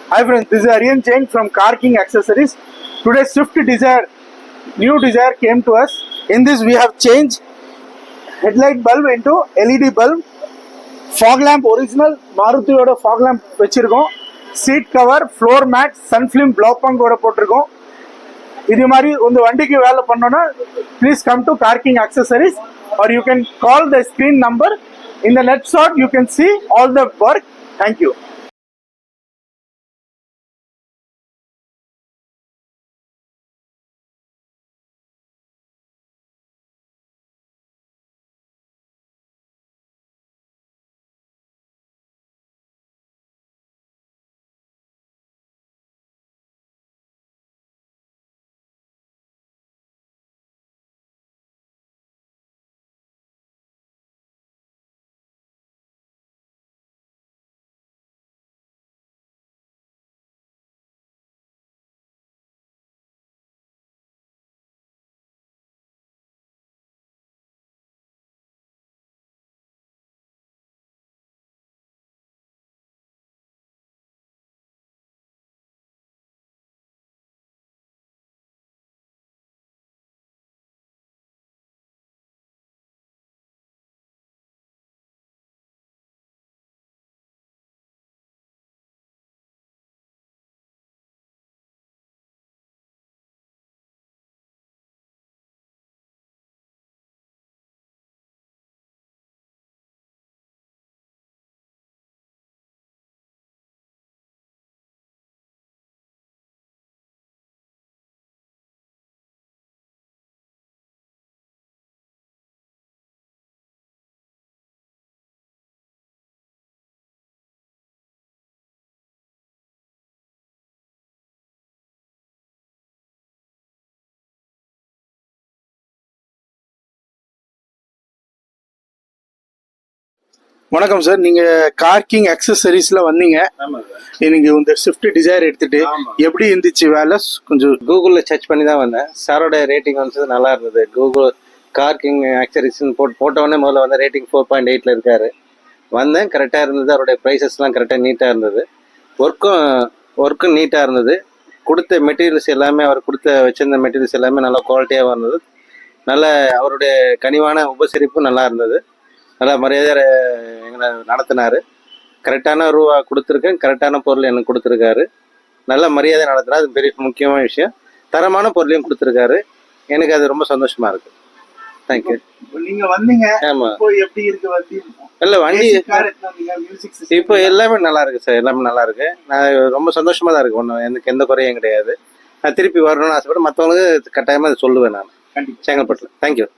Hi friends, this is Aryan Jain from Car King Accessories. Today Swift Desire, new Desire came to us. In this we have changed headlight bulb into LED bulb. Fog lamp original மாருதியோட fog lamp வச்சிருக்கோம். Seat cover, floor mat, sun film block punk ஓட போட்டிருக்கோம். இது மாதிரி உங்க வண்டிக்கு வேலை பண்ணனும்னா please come to Car King Accessories or you can call the screen number. In the net shot you can see all the work. Thank you. வணக்கம் sir, நீங்க கார் கிங் அக்சசரிஸ்ல வந்தீங்க. நீங்க இந்த ஸ்விஃப்ட் டிசைர் எடுத்துட்டு எப்படி இருந்துச்சு வேலை? கொஞ்சம் கூகுள்ல சர்ச் பண்ணி தான் வந்தேன். சாரோட ரேட்டிங் வந்து நல்லா இருந்தது. கூகுள் கார் கிங் அக்சசரிஸ் போட்டோடனே முதல்ல வந்து ரேட்டிங் 4.8 இருக்காரு. வந்தேன், கரெக்டாக இருந்தது. அவருடைய ப்ரைஸஸ்லாம் கரெக்டாக நீட்டாக இருந்தது. ஒர்க்கும் நீட்டாக இருந்தது. கொடுத்த மெட்டீரியல்ஸ் எல்லாமே, அவர் வச்சிருந்த மெட்டீரியல்ஸ் எல்லாமே நல்லா குவாலிட்டியாக இருந்தது. நல்ல அவருடைய கனிவான உபசரிப்பும் நல்லா இருந்தது. நல்லா மரியாதை எங்களை நடத்தினார். கரெக்டான ரூபா கொடுத்துருக்கேன், கரெக்டான பொருள் எனக்கு கொடுத்துருக்காரு. நல்ல மரியாதை நடத்தினா, அது பெரிய முக்கியமான விஷயம். தரமான பொருளையும் கொடுத்துருக்காரு. எனக்கு அது ரொம்ப சந்தோஷமா இருக்கு. தேங்க்யூ. நீங்க வந்தீங்க. ஆமா, எப்படி இருக்கு வண்டி? இல்ல வண்டி இப்போ எல்லாமே நல்லா இருக்கு சார், எல்லாமே நல்லா இருக்கு. நான் ரொம்ப சந்தோஷமா தான் இருக்கு. ஒன்றும் எனக்கு எந்த குறையும் கிடையாது. நான் திருப்பி வரணும்னு ஆசைப்பட்டு மற்றவங்களுக்கு கட்டாயமா அதை சொல்லுவேன் நான் செங்கல்பட்டுல. தேங்க்யூ.